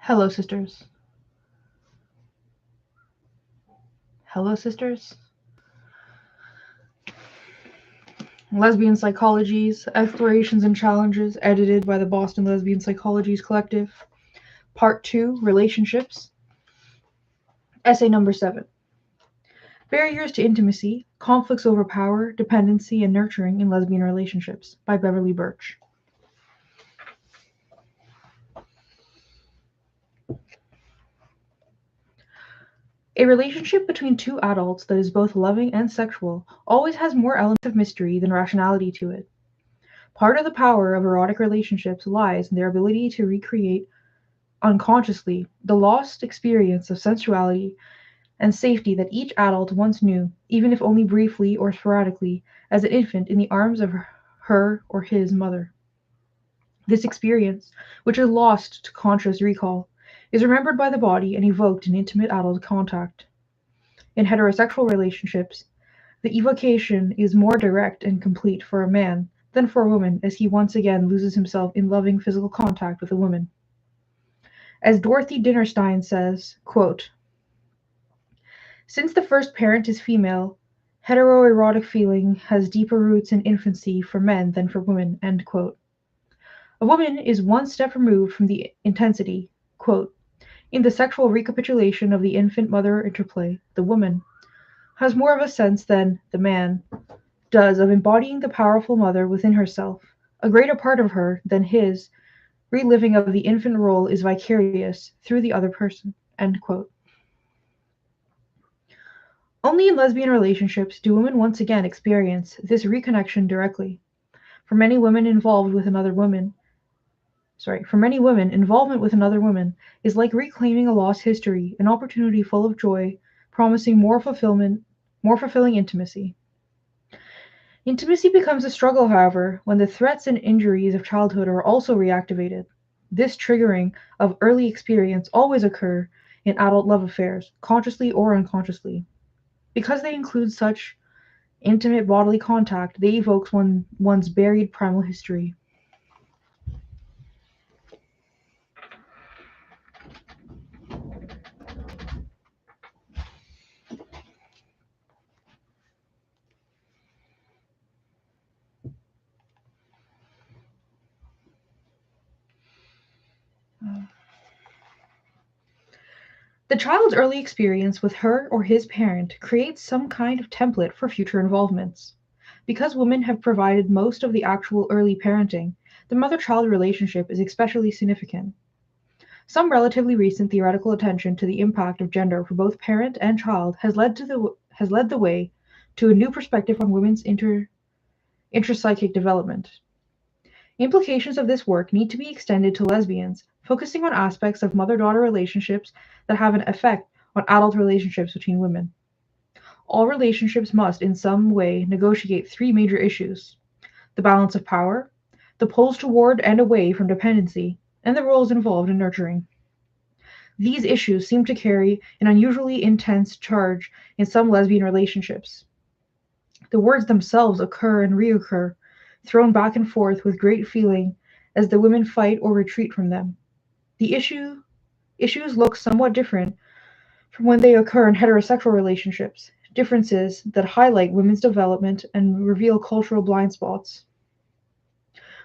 Hello, sisters. Hello, sisters. Lesbian Psychologies, Explorations and Challenges, edited by the Boston Lesbian Psychologies Collective. Part 2, Relationships. Essay number 7. Barriers to Intimacy, Conflicts over Power, Dependency, and Nurturing in Lesbian Relationships, by Beverly Burch. A relationship between two adults that is both loving and sexual always has more elements of mystery than rationality to it. Part of the power of erotic relationships lies in their ability to recreate unconsciously the lost experience of sensuality and safety that each adult once knew, even if only briefly or sporadically, as an infant in the arms of her or his mother. This experience, which is lost to conscious recall, is remembered by the body and evoked in intimate adult contact. In heterosexual relationships, the evocation is more direct and complete for a man than for a woman, as he once again loses himself in loving physical contact with a woman. As Dorothy Dinnerstein says, quote, "Since the first parent is female, heteroerotic feeling has deeper roots in infancy for men than for women." End quote. A woman is one step removed from the intensity. Quote, "In the sexual recapitulation of the infant-mother interplay, the woman has more of a sense than the man does of embodying the powerful mother within herself. A greater part of her than his reliving of the infant role is vicarious through the other person." End quote. Only in lesbian relationships do women once again experience this reconnection directly. For many women, involvement with another woman is like reclaiming a lost history, an opportunity full of joy, promising more fulfilling intimacy. Intimacy becomes a struggle, however, when the threats and injuries of childhood are also reactivated. This triggering of early experience always occurs in adult love affairs, consciously or unconsciously. Because they include such intimate bodily contact, they evoke one's buried primal history. The child's early experience with her or his parent creates some kind of template for future involvements. Because women have provided most of the actual early parenting, the mother-child relationship is especially significant. Some relatively recent theoretical attention to the impact of gender for both parent and child has led the way to a new perspective on women's intrapsychic development. Implications of this work need to be extended to lesbians, focusing on aspects of mother-daughter relationships that have an effect on adult relationships between women. All relationships must, in some way, negotiate three major issues: the balance of power, the pulls toward and away from dependency, and the roles involved in nurturing. These issues seem to carry an unusually intense charge in some lesbian relationships. The words themselves occur and reoccur, thrown back and forth with great feeling as the women fight or retreat from them. The issues look somewhat different from when they occur in heterosexual relationships, differences that highlight women's development and reveal cultural blind spots.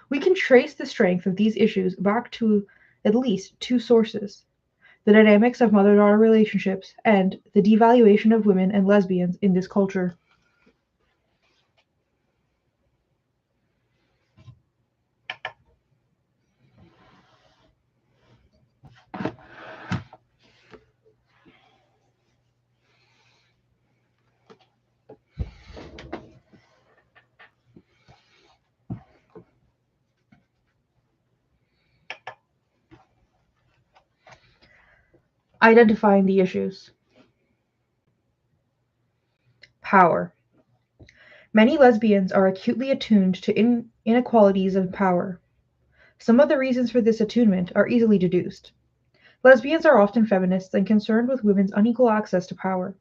We can trace the strength of these issues back to at least two sources: the dynamics of mother-daughter relationships and the devaluation of women and lesbians in this culture. Identifying the issues. Power. Many lesbians are acutely attuned to inequalities of power. Some of the reasons for this attunement are easily deduced. Lesbians are often feminists and concerned with women's unequal access to power.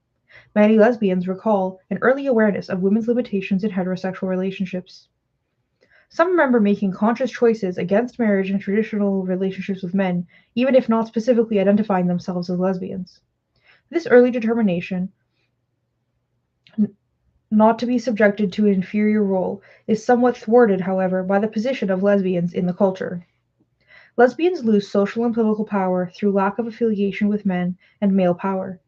Many lesbians recall an early awareness of women's limitations in heterosexual relationships. Some remember making conscious choices against marriage and traditional relationships with men, even if not specifically identifying themselves as lesbians. This early determination not to be subjected to an inferior role is somewhat thwarted, however, by the position of lesbians in the culture. Lesbians lose social and political power through lack of affiliation with men and male power.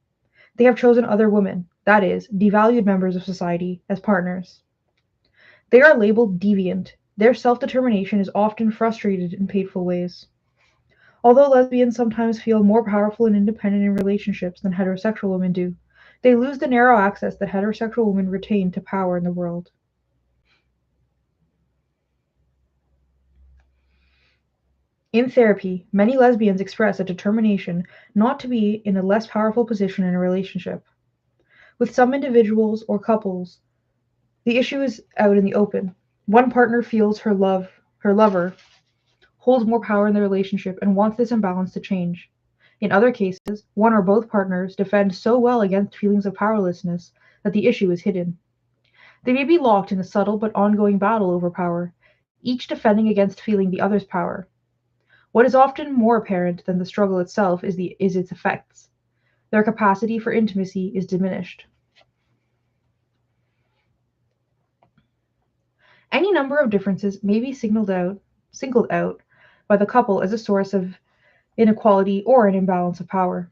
They have chosen other women, that is, devalued members of society, as partners. They are labeled deviant. Their self-determination is often frustrated in painful ways. Although lesbians sometimes feel more powerful and independent in relationships than heterosexual women do, they lose the narrow access that heterosexual women retain to power in the world. In therapy, many lesbians express a determination not to be in a less powerful position in a relationship. With some individuals or couples, the issue is out in the open. One partner feels her lover holds more power in the relationship and wants this imbalance to change. In other cases, one or both partners defend so well against feelings of powerlessness that the issue is hidden. They may be locked in a subtle but ongoing battle over power, each defending against feeling the other's power. What is often more apparent than the struggle itself is its effects. Their capacity for intimacy is diminished. Any number of differences may be singled out by the couple as a source of inequality or an imbalance of power.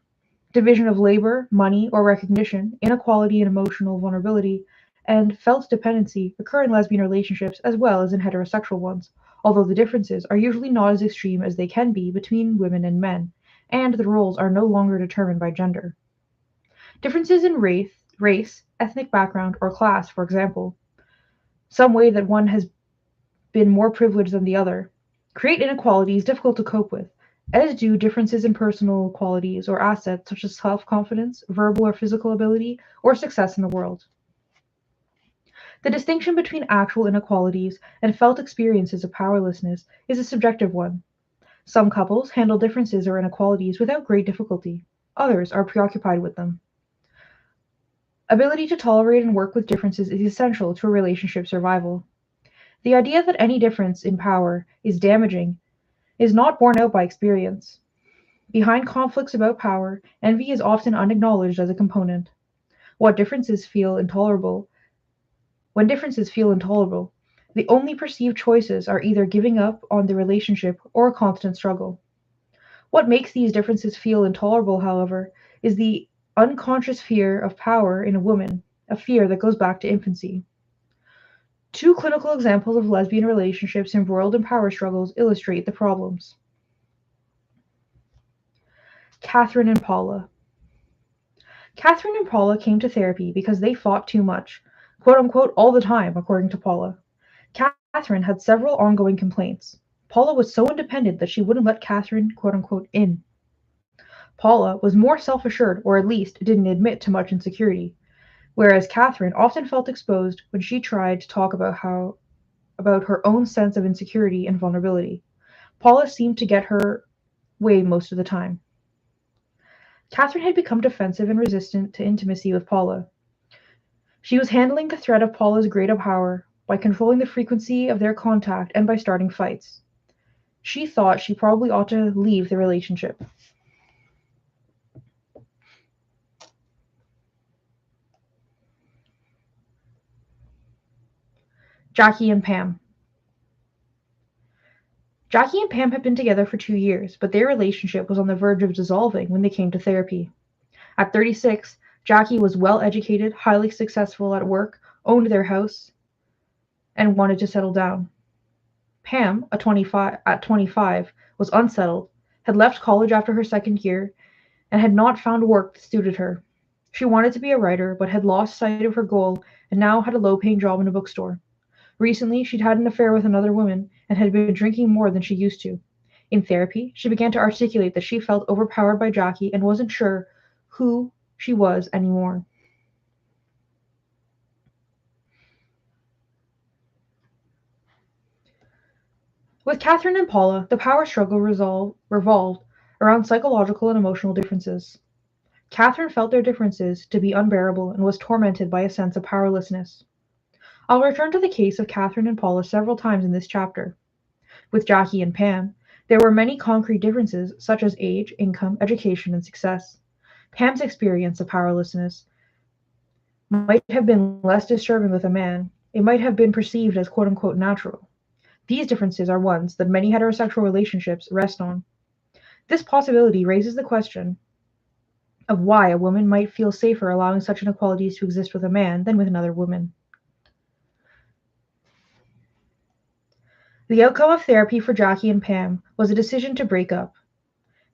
Division of labor, money, or recognition, inequality in emotional vulnerability, and felt dependency occur in lesbian relationships as well as in heterosexual ones, although the differences are usually not as extreme as they can be between women and men, and the roles are no longer determined by gender. Differences in race, ethnic background, or class, for example, some way that one has been more privileged than the other, create inequalities difficult to cope with, as do differences in personal qualities or assets such as self-confidence, verbal or physical ability, or success in the world. The distinction between actual inequalities and felt experiences of powerlessness is a subjective one. Some couples handle differences or inequalities without great difficulty. Others are preoccupied with them. Ability to tolerate and work with differences is essential to a relationship survival. The idea that any difference in power is damaging is not borne out by experience. Behind conflicts about power, envy is often unacknowledged as a component. What differences feel intolerable When differences feel intolerable, the only perceived choices are either giving up on the relationship or a constant struggle. What makes these differences feel intolerable, however, is the unconscious fear of power in a woman, a fear that goes back to infancy. Two clinical examples of lesbian relationships embroiled in power struggles illustrate the problems. Catherine and Paula. Catherine and Paula came to therapy because they fought too much, quote unquote, all the time, according to Paula. Catherine had several ongoing complaints. Paula was so independent that she wouldn't let Catherine, quote unquote, in. Paula was more self-assured, or at least didn't admit to much insecurity, whereas Catherine often felt exposed when she tried to talk about her own sense of insecurity and vulnerability. Paula seemed to get her way most of the time. Catherine had become defensive and resistant to intimacy with Paula. She was handling the threat of Paula's greater power by controlling the frequency of their contact and by starting fights. She thought she probably ought to leave the relationship. Jackie and Pam. Jackie and Pam had been together for 2 years, but their relationship was on the verge of dissolving when they came to therapy. At 36, Jackie was well-educated, highly successful at work, owned their house, and wanted to settle down. Pam, at 25, was unsettled, had left college after her second year, and had not found work that suited her. She wanted to be a writer, but had lost sight of her goal and now had a low-paying job in a bookstore. Recently, she'd had an affair with another woman and had been drinking more than she used to. In therapy, she began to articulate that she felt overpowered by Jackie and wasn't sure who she was anymore. With Catherine and Paula, the power struggle revolved around psychological and emotional differences. Catherine felt their differences to be unbearable and was tormented by a sense of powerlessness. I'll return to the case of Catherine and Paula several times in this chapter. With Jackie and Pam, there were many concrete differences such as age, income, education, and success. Pam's experience of powerlessness might have been less disturbing with a man. It might have been perceived as quote unquote natural. These differences are ones that many heterosexual relationships rest on. This possibility raises the question of why a woman might feel safer allowing such inequalities to exist with a man than with another woman. The outcome of therapy for Jackie and Pam was a decision to break up.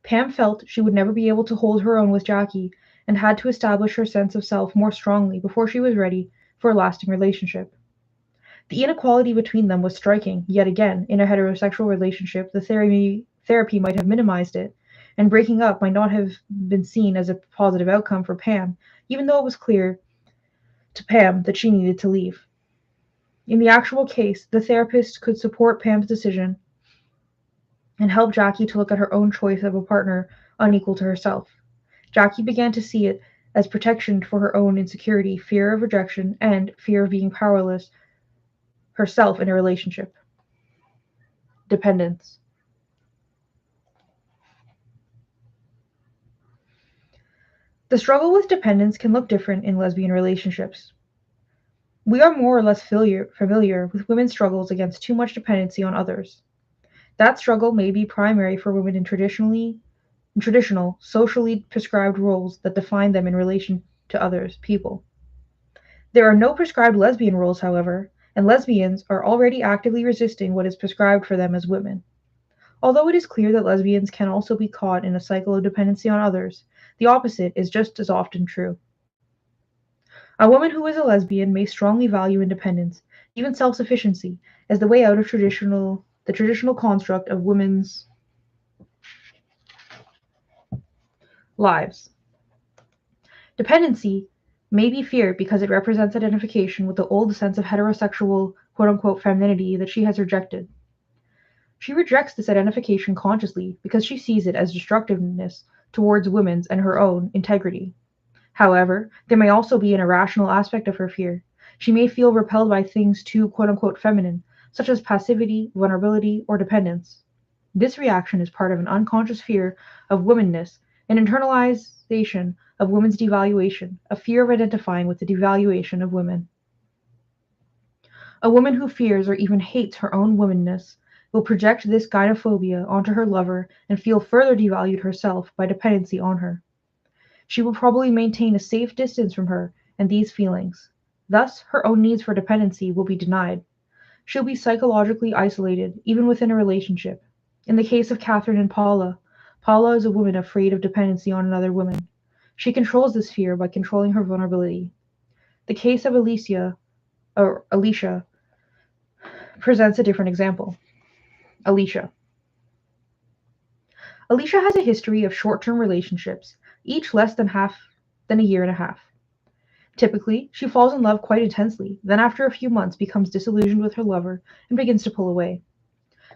Pam felt she would never be able to hold her own with Jackie and had to establish her sense of self more strongly before she was ready for a lasting relationship. The inequality between them was striking, yet again, in a heterosexual relationship, the therapy might have minimized it, and breaking up might not have been seen as a positive outcome for Pam, even though it was clear to Pam that she needed to leave. In the actual case, the therapist could support Pam's decision and help Jackie to look at her own choice of a partner unequal to herself. Jackie began to see it as protection for her own insecurity, fear of rejection, and fear of being powerless herself in a relationship. Dependence. The struggle with dependence can look different in lesbian relationships. We are more or less familiar with women's struggles against too much dependency on others. That struggle may be primary for women in traditional, socially prescribed roles that define them in relation to others, people. There are no prescribed lesbian roles, however, and lesbians are already actively resisting what is prescribed for them as women. Although it is clear that lesbians can also be caught in a cycle of dependency on others, the opposite is just as often true. A woman who is a lesbian may strongly value independence, even self-sufficiency, as the way out of the traditional construct of women's lives. Dependency may be feared because it represents identification with the old sense of heterosexual quote-unquote femininity that she has rejected. She rejects this identification consciously because she sees it as destructiveness towards women's and her own integrity. However, there may also be an irrational aspect of her fear. She may feel repelled by things too quote-unquote feminine, such as passivity, vulnerability, or dependence. This reaction is part of an unconscious fear of womanness, an internalization of women's devaluation, a fear of identifying with the devaluation of women. A woman who fears or even hates her own womanness will project this gynophobia onto her lover and feel further devalued herself by dependency on her. She will probably maintain a safe distance from her and these feelings. Thus, her own needs for dependency will be denied. She'll be psychologically isolated, even within a relationship. In the case of Catherine and Paula, Paula is a woman afraid of dependency on another woman. She controls this fear by controlling her vulnerability. The case of Alicia presents a different example. Alicia has a history of short-term relationships, each less than a year and a half. Typically, she falls in love quite intensely, then after a few months becomes disillusioned with her lover and begins to pull away.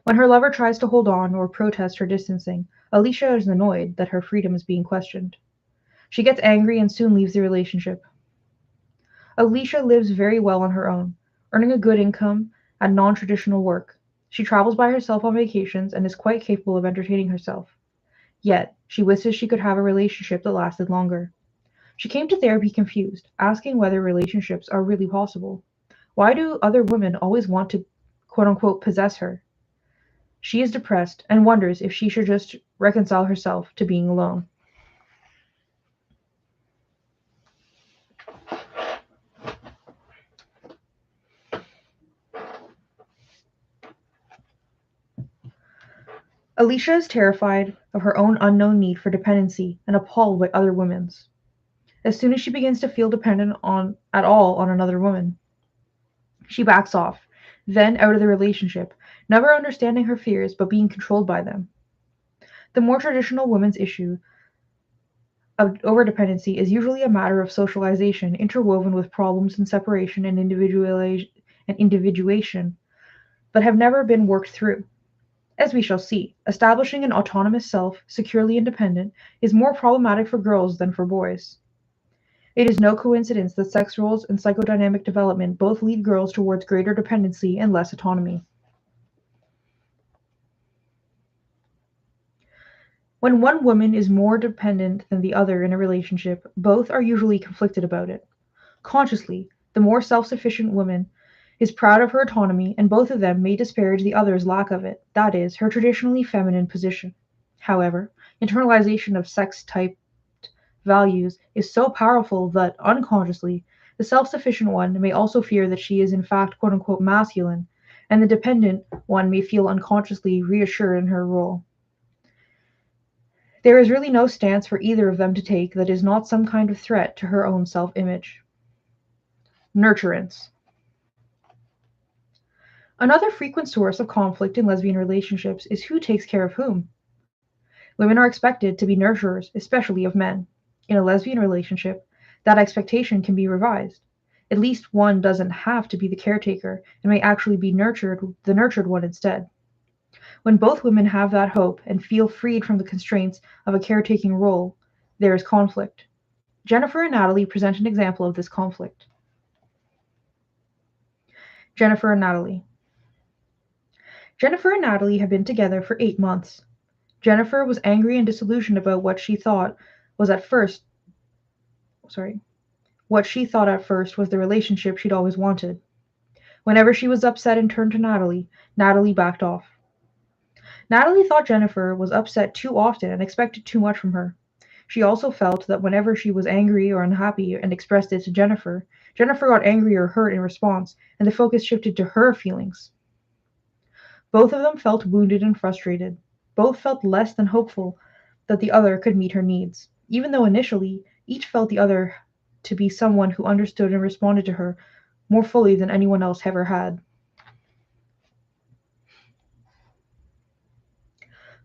When her lover tries to hold on or protest her distancing, Alicia is annoyed that her freedom is being questioned. She gets angry and soon leaves the relationship. Alicia lives very well on her own, earning a good income at non-traditional work. She travels by herself on vacations and is quite capable of entertaining herself. Yet, she wishes she could have a relationship that lasted longer. She came to therapy confused, asking whether relationships are really possible. Why do other women always want to, quote-unquote, possess her? She is depressed and wonders if she should just reconcile herself to being alone. Alicia is terrified of her own unknown need for dependency and appalled by other women's. As soon as she begins to feel dependent at all on another woman, she backs off, then out of the relationship, never understanding her fears but being controlled by them. The more traditional woman's issue of overdependency is usually a matter of socialization interwoven with problems in separation and individuation, but have never been worked through. As we shall see, establishing an autonomous self, securely independent, is more problematic for girls than for boys. It is no coincidence that sex roles and psychodynamic development both lead girls towards greater dependency and less autonomy. When one woman is more dependent than the other in a relationship, both are usually conflicted about it. Consciously, the more self-sufficient woman is proud of her autonomy, and both of them may disparage the other's lack of it, that is, her traditionally feminine position. However, internalization of sex-typed values is so powerful that, unconsciously, the self-sufficient one may also fear that she is in fact quote-unquote masculine, and the dependent one may feel unconsciously reassured in her role. There is really no stance for either of them to take that is not some kind of threat to her own self-image. Nurturance. Another frequent source of conflict in lesbian relationships is who takes care of whom. Women are expected to be nurturers, especially of men. In a lesbian relationship, that expectation can be revised. At least one doesn't have to be the caretaker and may actually be the nurtured one instead. When both women have that hope and feel freed from the constraints of a caretaking role, there is conflict. Jennifer and Natalie present an example of this conflict. Jennifer and Natalie. Jennifer and Natalie have been together for 8 months. Jennifer was angry and disillusioned about what she thought at first was the relationship she'd always wanted. Whenever she was upset and turned to Natalie, Natalie backed off. Natalie thought Jennifer was upset too often and expected too much from her. She also felt that whenever she was angry or unhappy and expressed it to Jennifer, Jennifer got angry or hurt in response, and the focus shifted to her feelings. Both of them felt wounded and frustrated. Both felt less than hopeful that the other could meet her needs, even though initially each felt the other to be someone who understood and responded to her more fully than anyone else ever had.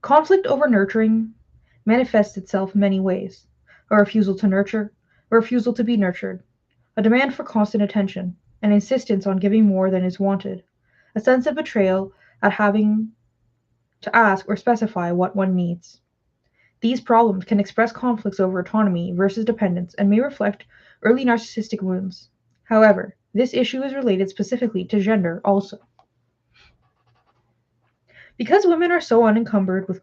Conflict over nurturing manifests itself in many ways: a refusal to nurture, a refusal to be nurtured, a demand for constant attention, an insistence on giving more than is wanted, a sense of betrayal at having to ask or specify what one needs. These problems can express conflicts over autonomy versus dependence and may reflect early narcissistic wounds. However, this issue is related specifically to gender also. Because women are so unencumbered with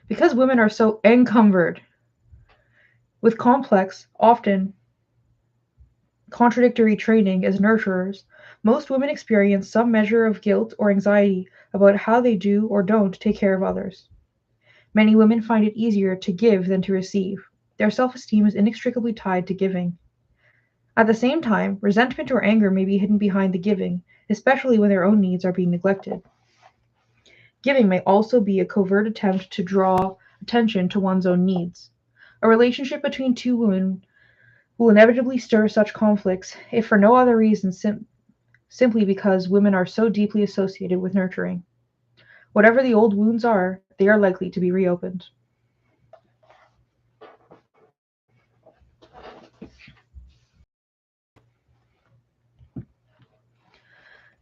because women are so encumbered with complex, often contradictory training as nurturers, most women experience some measure of guilt or anxiety about how they do or don't take care of others. Many women find it easier to give than to receive. Their self-esteem is inextricably tied to giving. At the same time, resentment or anger may be hidden behind the giving, especially when their own needs are being neglected. Giving may also be a covert attempt to draw attention to one's own needs. A relationship between two women will inevitably stir such conflicts, if for no other reason simply because women are so deeply associated with nurturing. Whatever the old wounds are, they are likely to be reopened.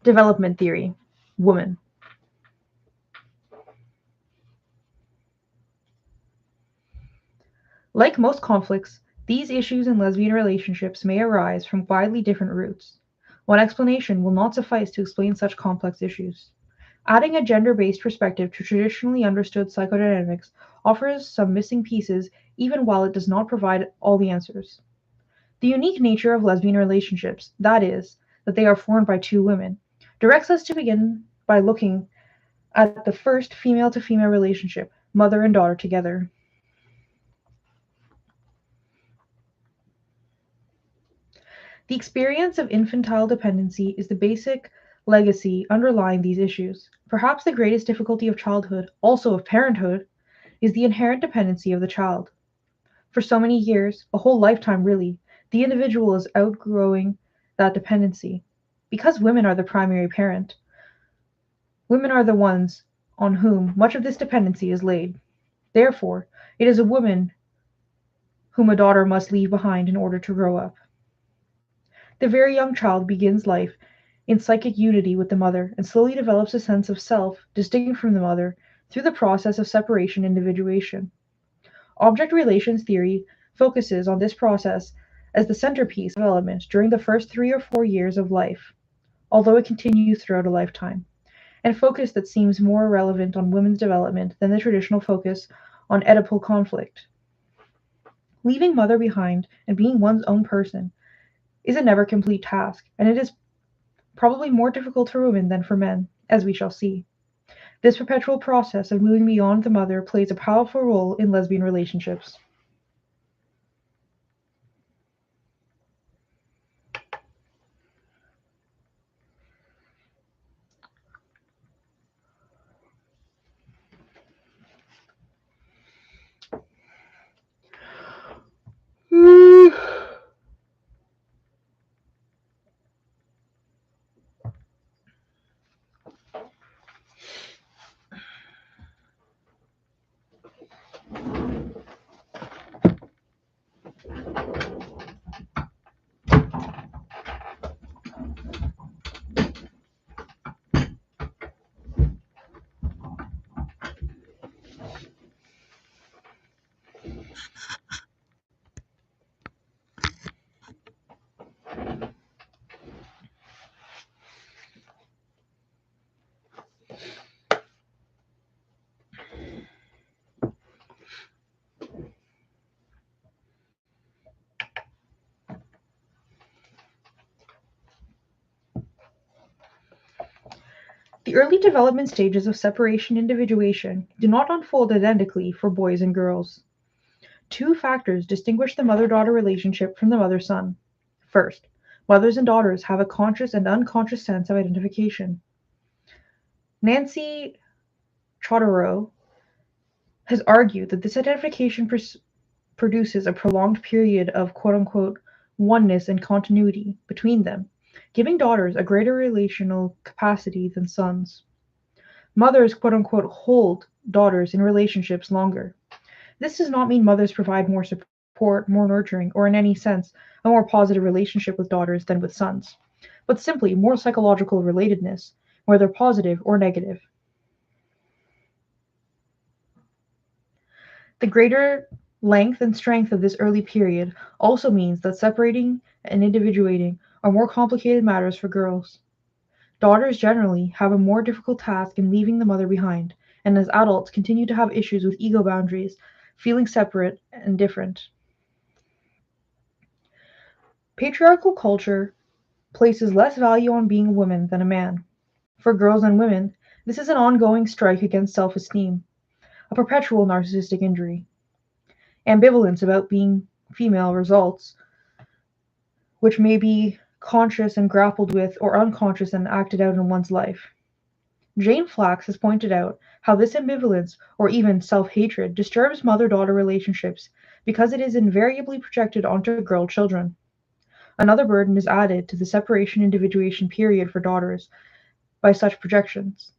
Development theory. Woman. Like most conflicts, these issues in lesbian relationships may arise from widely different roots. One explanation will not suffice to explain such complex issues. Adding a gender-based perspective to traditionally understood psychodynamics offers some missing pieces, even while it does not provide all the answers. The unique nature of lesbian relationships, that is, that they are formed by two women, directs us to begin by looking at the first female-to-female relationship, mother and daughter together. The experience of infantile dependency is the basic legacy underlying these issues. Perhaps the greatest difficulty of childhood, also of parenthood, is the inherent dependency of the child. For so many years, a whole lifetime really, the individual is outgrowing that dependency. Because women are the primary parent, women are the ones on whom much of this dependency is laid. Therefore, it is a woman whom a daughter must leave behind in order to grow up. The very young child begins life in psychic unity with the mother and slowly develops a sense of self distinct from the mother through the process of separation and individuation. Object relations theory focuses on this process as the centerpiece of development during the first 3 or 4 years of life, although it continues throughout a lifetime, and focus that seems more relevant on women's development than the traditional focus on Oedipal conflict. Leaving mother behind and being one's own person is a never complete task, and it is probably more difficult for women than for men, as we shall see. This perpetual process of moving beyond the mother plays a powerful role in lesbian relationships. The early development stages of separation individuation do not unfold identically for boys and girls. Two factors distinguish the mother-daughter relationship from the mother-son. First, mothers and daughters have a conscious and unconscious sense of identification. Nancy Chodorow has argued that this identification produces a prolonged period of quote-unquote oneness and continuity between them, giving daughters a greater relational capacity than sons. Mothers quote-unquote hold daughters in relationships longer. This does not mean mothers provide more support, more nurturing, or in any sense a more positive relationship with daughters than with sons, but simply more psychological relatedness, whether positive or negative. The greater length and strength of this early period also means that separating and individuating are more complicated matters for girls. Daughters generally have a more difficult task in leaving the mother behind, and as adults continue to have issues with ego boundaries, feeling separate and different. Patriarchal culture places less value on being a woman than a man. For girls and women, this is an ongoing strike against self-esteem, a perpetual narcissistic injury. Ambivalence about being female results, which may be conscious and grappled with, or unconscious and acted out in one's life. Jane Flax has pointed out how this ambivalence, or even self-hatred, disturbs mother-daughter relationships because it is invariably projected onto girl children. Another burden is added to the separation individuation period for daughters by such projections.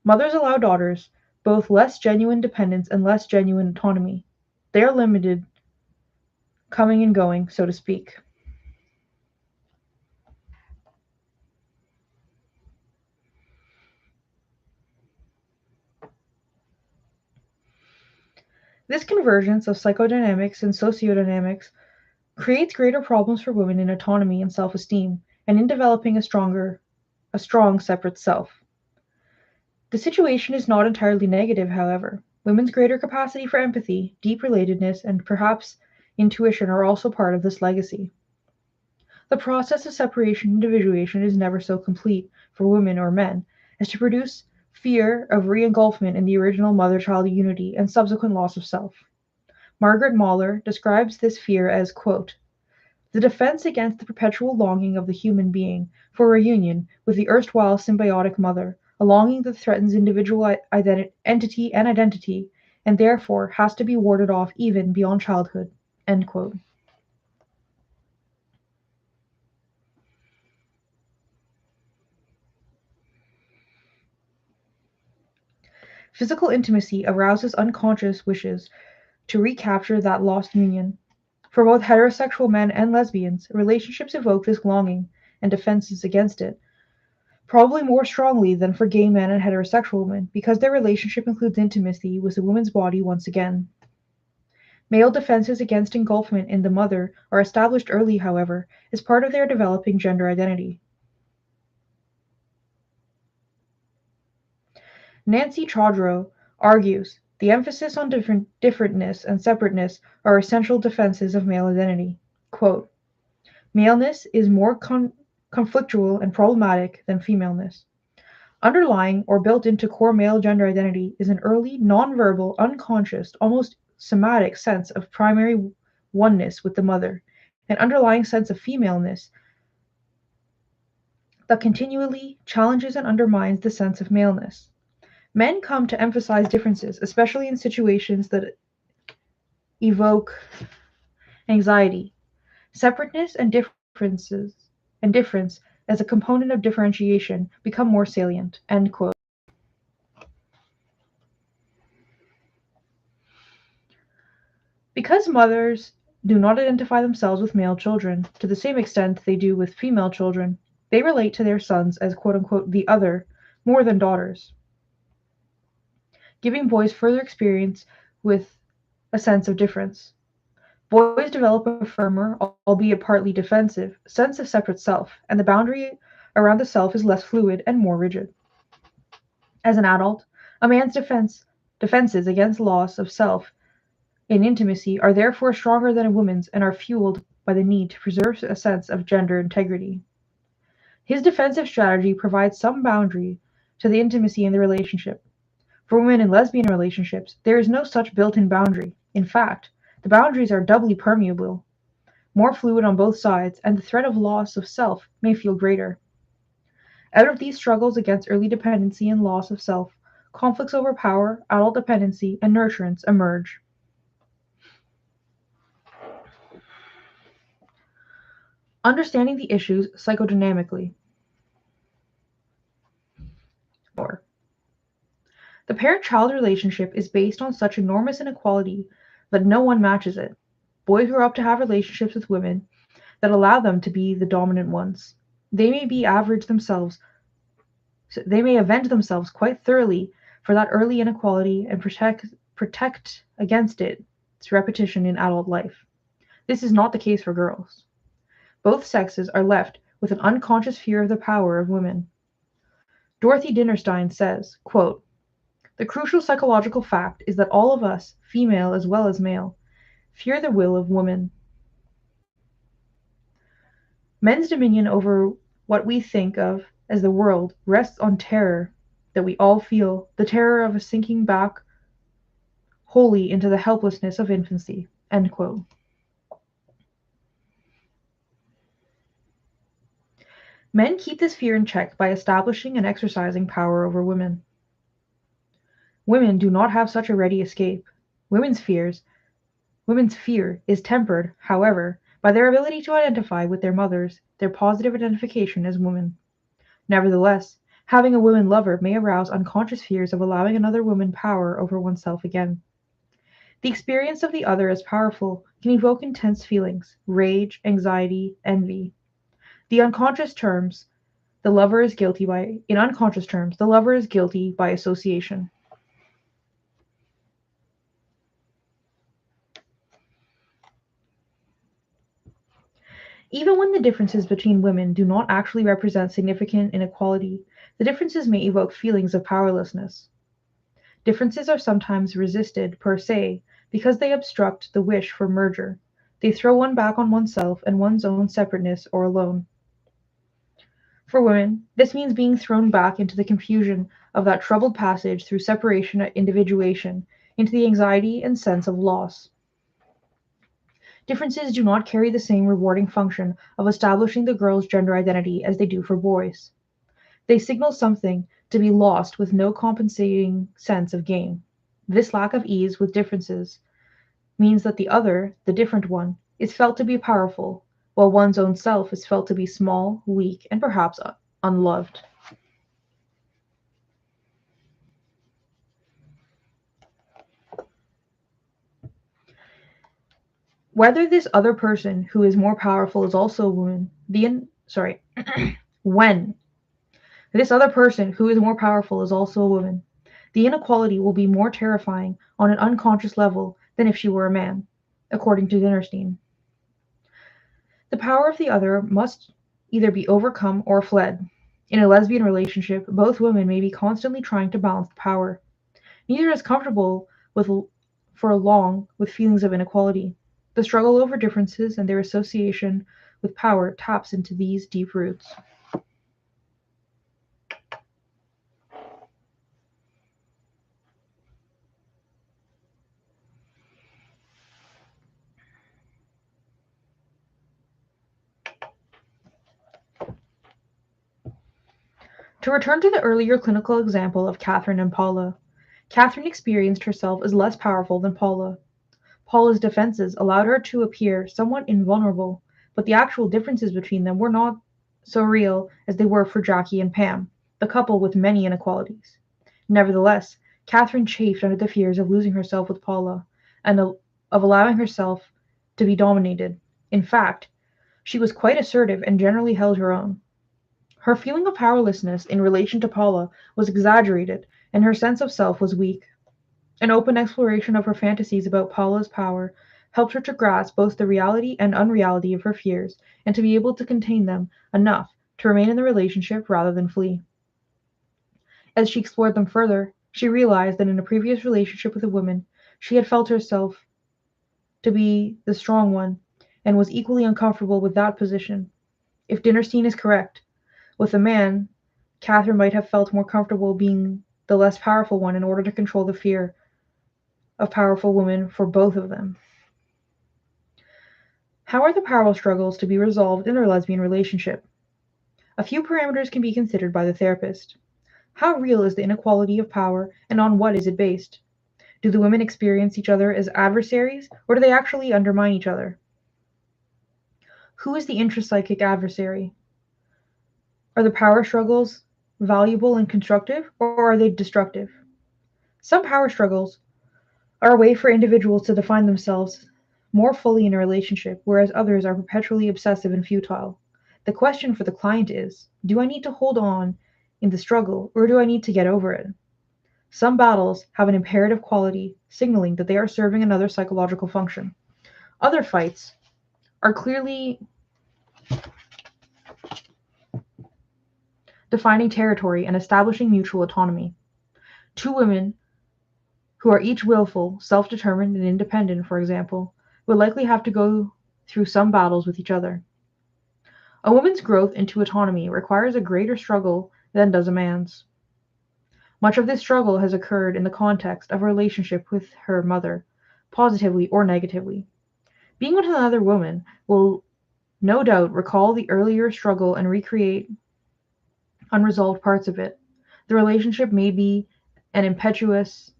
Mothers allow daughters both less genuine dependence and less genuine autonomy. They are limited, coming and going, so to speak. This convergence of psychodynamics and sociodynamics creates greater problems for women in autonomy and self-esteem, and in developing a strong separate self. The situation is not entirely negative, however. Women's greater capacity for empathy, deep relatedness, and perhaps intuition are also part of this legacy. The process of separation individuation is never so complete, for women or men, as to produce fear of re-engulfment in the original mother-child unity and subsequent loss of self. Margaret Mahler describes this fear as, quote, the defense against the perpetual longing of the human being for reunion with the erstwhile symbiotic mother, a longing that threatens individual entity and identity, and therefore has to be warded off even beyond childhood. End quote. Physical intimacy arouses unconscious wishes to recapture that lost union. For both heterosexual men and lesbians, relationships evoke this longing and defenses against it, probably more strongly than for gay men and heterosexual women, because their relationship includes intimacy with a woman's body once again. Male defenses against engulfment in the mother are established early, however, as part of their developing gender identity. Nancy Chodrow argues the emphasis on differentness and separateness are essential defenses of male identity. Quote, maleness is more conflictual and problematic than femaleness. Underlying or built into core male gender identity is an early, nonverbal, unconscious, almost somatic sense of primary oneness with the mother, an underlying sense of femaleness that continually challenges and undermines the sense of maleness. Men come to emphasize differences, especially in situations that evoke anxiety. Separateness and difference as a component of differentiation become more salient. End quote. Because mothers do not identify themselves with male children to the same extent they do with female children, they relate to their sons as quote unquote the other more than daughters, giving boys further experience with a sense of difference. Boys develop a firmer, albeit partly defensive, sense of separate self, and the boundary around the self is less fluid and more rigid. As an adult, a man's defenses against loss of self in intimacy are therefore stronger than a woman's and are fueled by the need to preserve a sense of gender integrity. His defensive strategy provides some boundary to the intimacy in the relationship. For women in lesbian relationships, there is no such built-in boundary. In fact, the boundaries are doubly permeable, more fluid on both sides, and the threat of loss of self may feel greater. Out of these struggles against early dependency and loss of self, conflicts over power, adult dependency, and nurturance emerge. Understanding the issues psychodynamically. The parent-child relationship is based on such enormous inequality that no one matches it. Boys grow up to have relationships with women that allow them to be the dominant ones. They may be average themselves. They may avenge themselves quite thoroughly for that early inequality and protect against its repetition in adult life. This is not the case for girls. Both sexes are left with an unconscious fear of the power of women. Dorothy Dinnerstein says, quote, the crucial psychological fact is that all of us, female as well as male, fear the will of woman. Men's dominion over what we think of as the world rests on terror that we all feel, the terror of a sinking back wholly into the helplessness of infancy. End quote. Men keep this fear in check by establishing and exercising power over women. Women do not have such a ready escape. Women's fear is tempered, however, by their ability to identify with their mothers, their positive identification as women. Nevertheless, having a woman lover may arouse unconscious fears of allowing another woman power over oneself again. The experience of the other as powerful can evoke intense feelings, rage, anxiety, envy. In unconscious terms, the lover is guilty by association. Even when the differences between women do not actually represent significant inequality, the differences may evoke feelings of powerlessness. Differences are sometimes resisted per se because they obstruct the wish for merger. They throw one back on oneself and one's own separateness or alone. For women, this means being thrown back into the confusion of that troubled passage through separation and individuation, into the anxiety and sense of loss. Differences do not carry the same rewarding function of establishing the girl's gender identity as they do for boys. They signal something to be lost with no compensating sense of gain. This lack of ease with differences means that the other, the different one, is felt to be powerful, while one's own self is felt to be small, weak, and perhaps unloved. Whether this other person who is more powerful is also a woman, when this other person who is more powerful is also a woman, the inequality will be more terrifying on an unconscious level than if she were a man. according to Dinnerstein. The power of the other must either be overcome or fled. In a lesbian relationship, both women may be constantly trying to balance the power. Neither is comfortable with for long with feelings of inequality. The struggle over differences and their association with power taps into these deep roots. To return to the earlier clinical example of Catherine and Paula, Catherine experienced herself as less powerful than Paula. Paula's defenses allowed her to appear somewhat invulnerable, but the actual differences between them were not so real as they were for Jackie and Pam, the couple with many inequalities. Nevertheless, Catherine chafed under the fears of losing herself with Paula, and of allowing herself to be dominated. In fact, she was quite assertive and generally held her own. Her feeling of powerlessness in relation to Paula was exaggerated, and her sense of self was weak. An open exploration of her fantasies about Paula's power helped her to grasp both the reality and unreality of her fears, and to be able to contain them enough to remain in the relationship rather than flee. As she explored them further, she realized that in a previous relationship with a woman, she had felt herself to be the strong one, and was equally uncomfortable with that position. If Dinnerstein is correct, with a man, Catherine might have felt more comfortable being the less powerful one in order to control the fear of powerful women for both of them. How are the power struggles to be resolved in their lesbian relationship? A few parameters can be considered by the therapist. How real is the inequality of power, and on what is it based? Do the women experience each other as adversaries, or do they actually undermine each other? Who is the intrapsychic adversary? Are the power struggles valuable and constructive, or are they destructive? Some power struggles are a way for individuals to define themselves more fully in a relationship, whereas others are perpetually obsessive and futile. The question for the client is, do I need to hold on in the struggle, or do I need to get over it? Some battles have an imperative quality, signaling that they are serving another psychological function. Other fights are clearly defining territory and establishing mutual autonomy. Two women who are each willful, self-determined, and independent, for example, will likely have to go through some battles with each other. A woman's growth into autonomy requires a greater struggle than does a man's. Much of this struggle has occurred in the context of a relationship with her mother, positively or negatively. Being with another woman will no doubt recall the earlier struggle and recreate unresolved parts of it. The relationship may be an impetus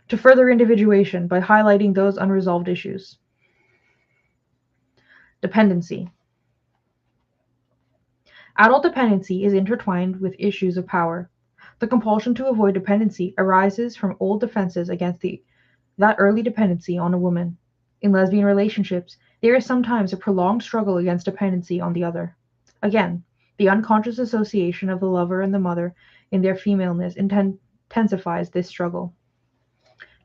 to further individuation by highlighting those unresolved issues. Dependency. Adult dependency is intertwined with issues of power. The compulsion to avoid dependency arises from old defenses against that early dependency on a woman. In lesbian relationships, there is sometimes a prolonged struggle against dependency on the other. Again, the unconscious association of the lover and the mother in their femaleness intensifies this struggle.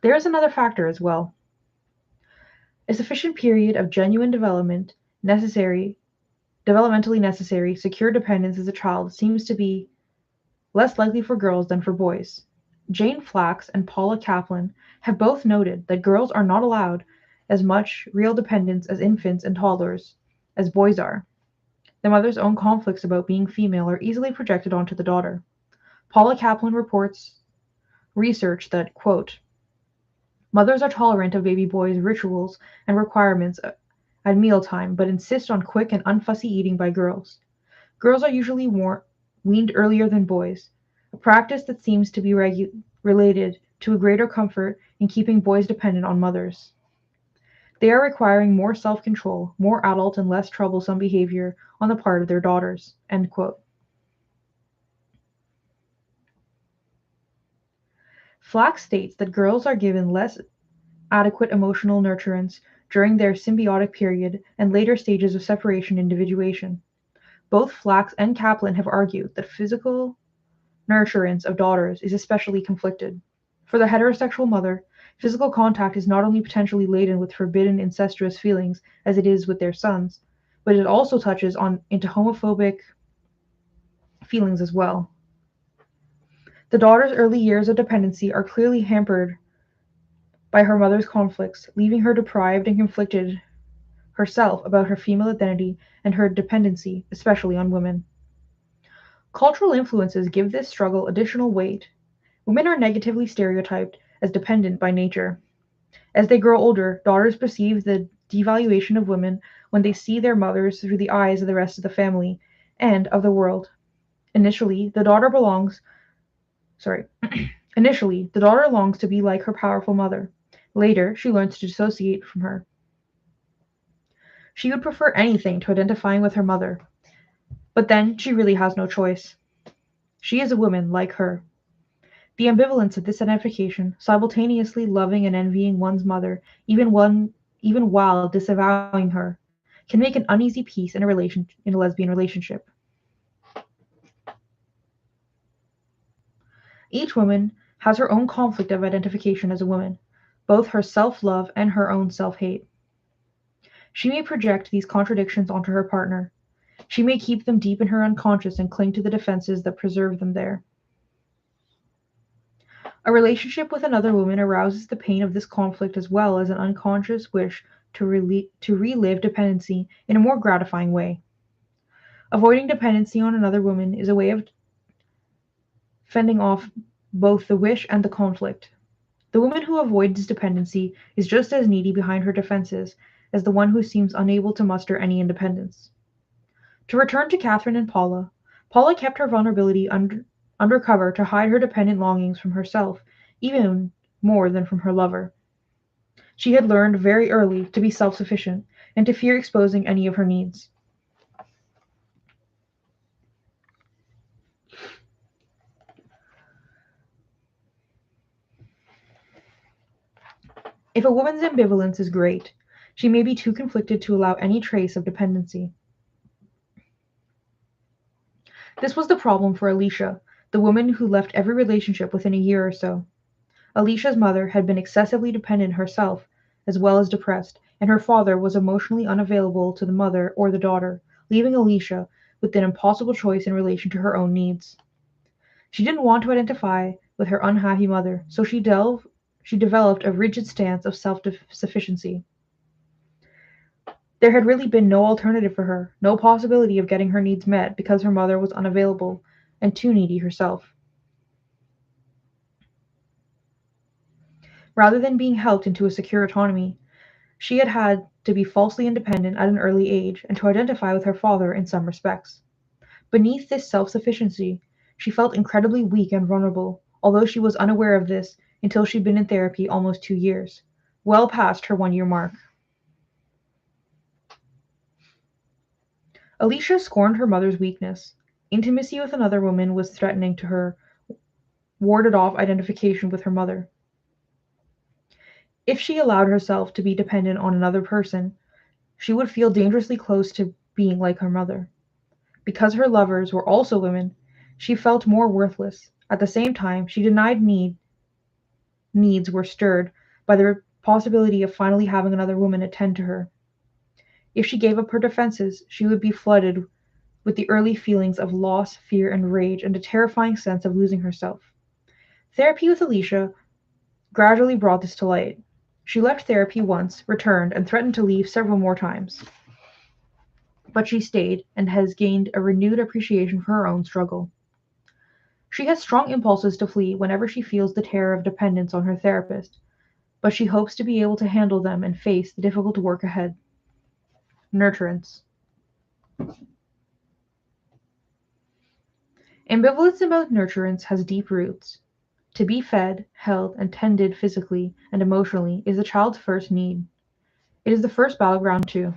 There is another factor as well. A sufficient period of genuine developmentally necessary, secure dependence as a child seems to be less likely for girls than for boys. Jane Flax and Paula Kaplan have both noted that girls are not allowed as much real dependence as infants and toddlers as boys are. The mother's own conflicts about being female are easily projected onto the daughter. Paula Kaplan reports research that, quote, mothers are tolerant of baby boys' rituals and requirements at mealtime, but insist on quick and unfussy eating by girls. Girls are usually weaned earlier than boys, a practice that seems to be related to a greater comfort in keeping boys dependent on mothers. They are requiring more self-control, more adult and less troublesome behavior on the part of their daughters. End quote. Flax states that girls are given less adequate emotional nurturance during their symbiotic period and later stages of separation individuation. Both Flax and Kaplan have argued that physical nurturance of daughters is especially conflicted. For the heterosexual mother, physical contact is not only potentially laden with forbidden incestuous feelings as it is with their sons, but it also touches on into homophobic feelings as well. The daughter's early years of dependency are clearly hampered by her mother's conflicts, leaving her deprived and conflicted herself about her female identity and her dependency, especially on women. Cultural influences give this struggle additional weight. Women are negatively stereotyped as dependent by nature. As they grow older, daughters perceive the devaluation of women when they see their mothers through the eyes of the rest of the family and of the world. Initially, the daughter belongs sorry. Initially, the daughter longs to be like her powerful mother. Later, she learns to dissociate from her. She would prefer anything to identifying with her mother, but then she really has no choice. She is a woman like her. The ambivalence of this identification, simultaneously loving and envying one's mother, even while disavowing her, can make an uneasy peace in a lesbian relationship. Each woman has her own conflict of identification as a woman, both her self-love and her own self-hate. She may project these contradictions onto her partner. She may keep them deep in her unconscious and cling to the defenses that preserve them there. A relationship with another woman arouses the pain of this conflict as well as an unconscious wish to relive dependency in a more gratifying way. Avoiding dependency on another woman is a way of fending off both the wish and the conflict. The woman who avoids dependency is just as needy behind her defenses as the one who seems unable to muster any independence. To return to Catherine and Paula, Paula kept her vulnerability under cover to hide her dependent longings from herself, even more than from her lover. She had learned very early to be self-sufficient and to fear exposing any of her needs. If a woman's ambivalence is great, she may be too conflicted to allow any trace of dependency. This was the problem for Alicia, the woman who left every relationship within a year or so. Alicia's mother had been excessively dependent herself, as well as depressed, and her father was emotionally unavailable to the mother or the daughter, leaving Alicia with an impossible choice in relation to her own needs. She didn't want to identify with her unhappy mother, so she developed a rigid stance of self-sufficiency. There had really been no alternative for her, no possibility of getting her needs met because her mother was unavailable and too needy herself. Rather than being helped into a secure autonomy, she had had to be falsely independent at an early age and to identify with her father in some respects. Beneath this self-sufficiency, she felt incredibly weak and vulnerable, although she was unaware of this until she'd been in therapy almost 2 years, well past her 1-year mark. Alicia scorned her mother's weakness. Intimacy with another woman was threatening to her, warded off identification with her mother. If she allowed herself to be dependent on another person, she would feel dangerously close to being like her mother. Because her lovers were also women, she felt more worthless. At the same time, she denied needs were stirred by the possibility of finally having another woman attend to her. If she gave up her defenses, she would be flooded with the early feelings of loss, fear, and rage, and a terrifying sense of losing herself. Therapy with Alicia gradually brought this to light. She left therapy once, returned, and threatened to leave several more times. But she stayed and has gained a renewed appreciation for her own struggle. She has strong impulses to flee whenever she feels the terror of dependence on her therapist, but she hopes to be able to handle them and face the difficult work ahead. Nurturance. Ambivalence about nurturance has deep roots. To be fed, held, and tended physically and emotionally is the child's first need. It is the first battleground, too.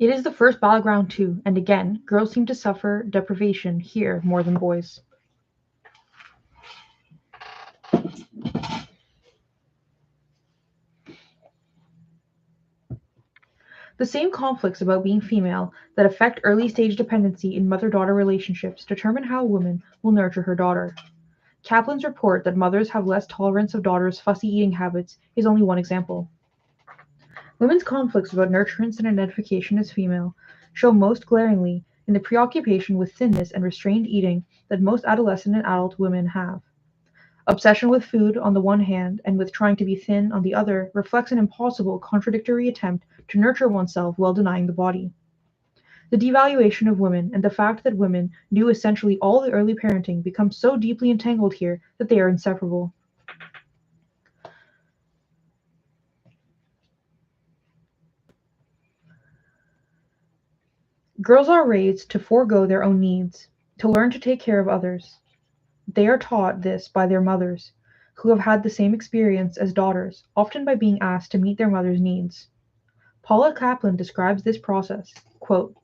It is the first battleground too, and again, girls seem to suffer deprivation here more than boys. The same conflicts about being female that affect early-stage dependency in mother-daughter relationships determine how a woman will nurture her daughter. Kaplan's report that mothers have less tolerance of daughters' fussy eating habits is only one example. Women's conflicts about nurturance and identification as female show most glaringly in the preoccupation with thinness and restrained eating that most adolescent and adult women have. Obsession with food on the one hand and with trying to be thin on the other reflects an impossible, contradictory attempt to nurture oneself while denying the body. The devaluation of women and the fact that women do essentially all the early parenting become so deeply entangled here that they are inseparable. Girls are raised to forego their own needs, to learn to take care of others. They are taught this by their mothers, who have had the same experience as daughters, often by being asked to meet their mother's needs. Paula Kaplan describes this process, quote,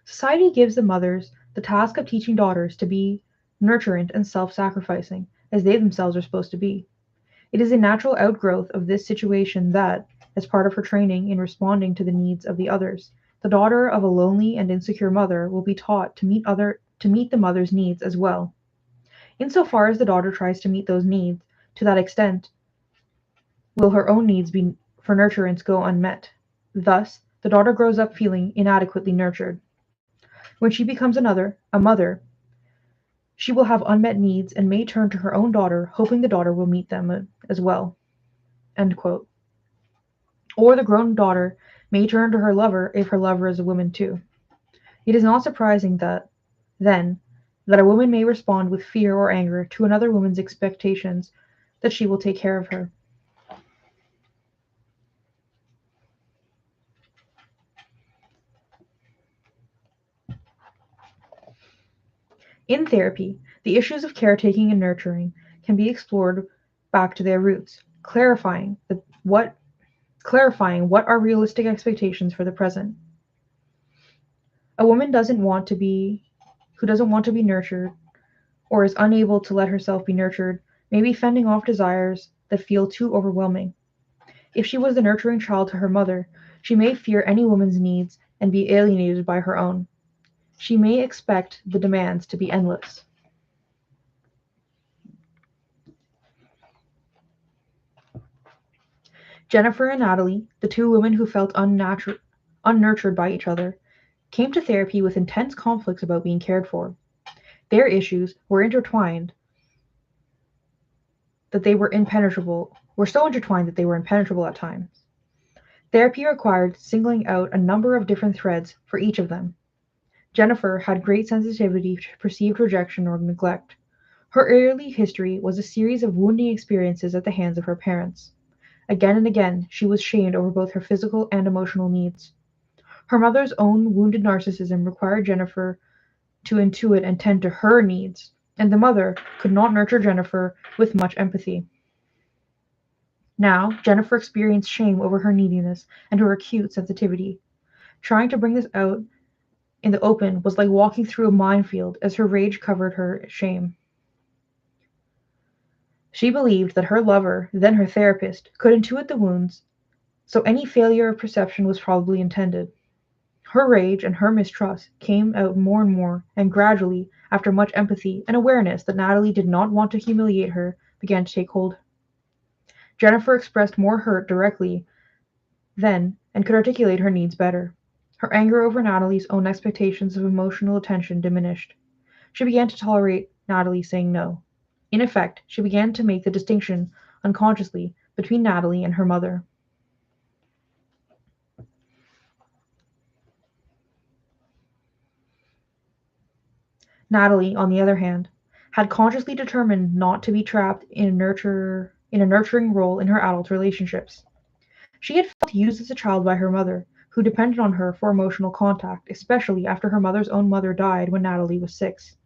"Society gives the mothers the task of teaching daughters to be nurturant and self-sacrificing, as they themselves are supposed to be. It is a natural outgrowth of this situation that, as part of her training in responding to the needs of the others, the daughter of a lonely and insecure mother will be taught to meet the mother's needs as well. Insofar as the daughter tries to meet those needs, to that extent will her own needs for nurturance go unmet. Thus, the daughter grows up feeling inadequately nurtured. When she becomes a mother, she will have unmet needs and may turn to her own daughter, hoping the daughter will meet them as well." End quote. Or the grown daughter may turn to her lover if her lover is a woman too. It is not surprising then, that a woman may respond with fear or anger to another woman's expectations that she will take care of her. In therapy, the issues of caretaking and nurturing can be explored back to their roots, clarifying what are realistic expectations for the present. A woman who doesn't want to be nurtured or is unable to let herself be nurtured may be fending off desires that feel too overwhelming. If she was the nurturing child to her mother, she may fear any woman's needs and be alienated by her own. She may expect the demands to be endless. Jennifer and Natalie, the two women who felt unnurtured by each other, came to therapy with intense conflicts about being cared for. Their issues were so intertwined that they were impenetrable at times. Therapy required singling out a number of different threads for each of them. Jennifer had great sensitivity to perceived rejection or neglect. Her early history was a series of wounding experiences at the hands of her parents. Again and again, she was shamed over both her physical and emotional needs. Her mother's own wounded narcissism required Jennifer to intuit and tend to her needs, and the mother could not nurture Jennifer with much empathy. Now, Jennifer experienced shame over her neediness and her acute sensitivity. Trying to bring this out in the open was like walking through a minefield as her rage covered her shame. She believed that her lover, then her therapist, could intuit the wounds, so any failure of perception was probably intended. Her rage and her mistrust came out more and more, and gradually, after much empathy and awareness that Natalie did not want to humiliate her, began to take hold. Jennifer expressed more hurt directly then and could articulate her needs better. Her anger over Natalie's own expectations of emotional attention diminished. She began to tolerate Natalie saying no. In effect, she began to make the distinction, unconsciously, between Natalie and her mother. Natalie, on the other hand, had consciously determined not to be trapped in a nurturing role in her adult relationships. She had felt used as a child by her mother, who depended on her for emotional contact, especially after her mother's own mother died when Natalie was 6.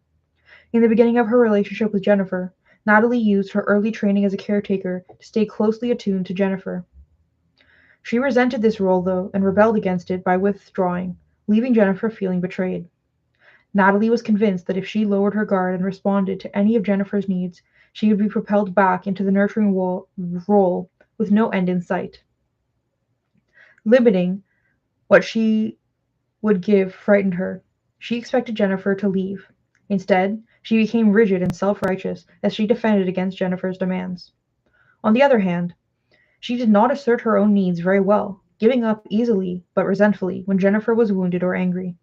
In the beginning of her relationship with Jennifer, Natalie used her early training as a caretaker to stay closely attuned to Jennifer. She resented this role, though, and rebelled against it by withdrawing, leaving Jennifer feeling betrayed. Natalie was convinced that if she lowered her guard and responded to any of Jennifer's needs, she would be propelled back into the nurturing role with no end in sight. Limiting what she would give frightened her. She expected Jennifer to leave. Instead, she became rigid and self-righteous as she defended against Jennifer's demands. On the other hand, she did not assert her own needs very well, giving up easily but resentfully when Jennifer was wounded or angry.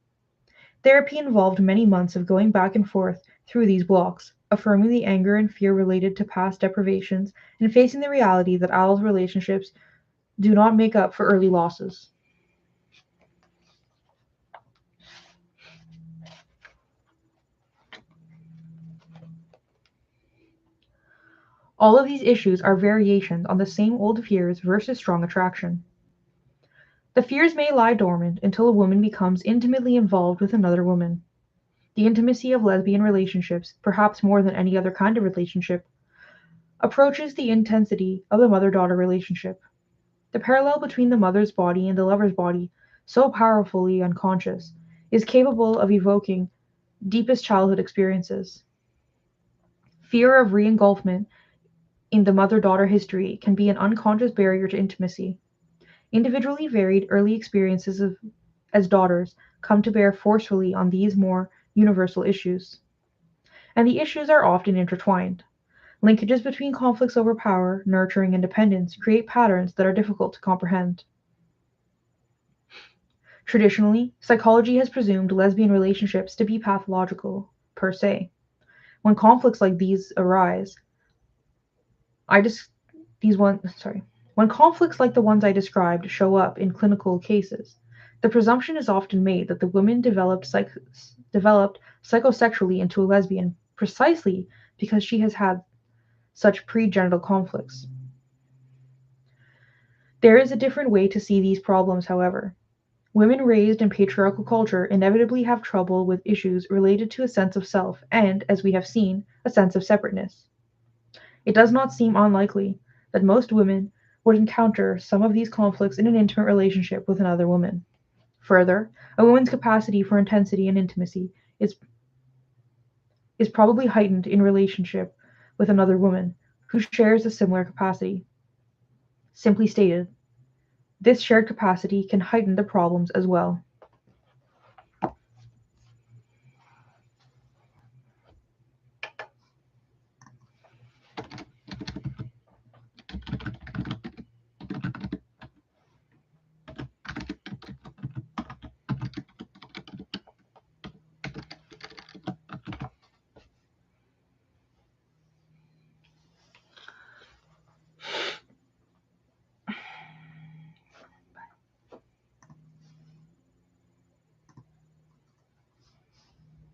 Therapy involved many months of going back and forth through these blocks, affirming the anger and fear related to past deprivations, and facing the reality that adult relationships do not make up for early losses. All of these issues are variations on the same old fears versus strong attraction. The fears may lie dormant until a woman becomes intimately involved with another woman. The intimacy of lesbian relationships, perhaps more than any other kind of relationship, approaches the intensity of the mother-daughter relationship. The parallel between the mother's body and the lover's body, so powerfully unconscious, is capable of evoking deepest childhood experiences. Fear of re-engulfment in the mother-daughter history can be an unconscious barrier to intimacy. Individually varied early experiences as daughters come to bear forcefully on these more universal issues. And the issues are often intertwined. Linkages between conflicts over power, nurturing, and dependence create patterns that are difficult to comprehend. Traditionally, psychology has presumed lesbian relationships to be pathological, per se. When conflicts like these arise, when conflicts like the ones I described show up in clinical cases, the presumption is often made that the woman developed psychosexually into a lesbian precisely because she has had such pre-genital conflicts. There is a different way to see these problems, however. Women raised in patriarchal culture inevitably have trouble with issues related to a sense of self and, as we have seen, a sense of separateness. It does not seem unlikely that most women would encounter some of these conflicts in an intimate relationship with another woman. Further, a woman's capacity for intensity and intimacy is probably heightened in relationship with another woman who shares a similar capacity. Simply stated, this shared capacity can heighten the problems as well.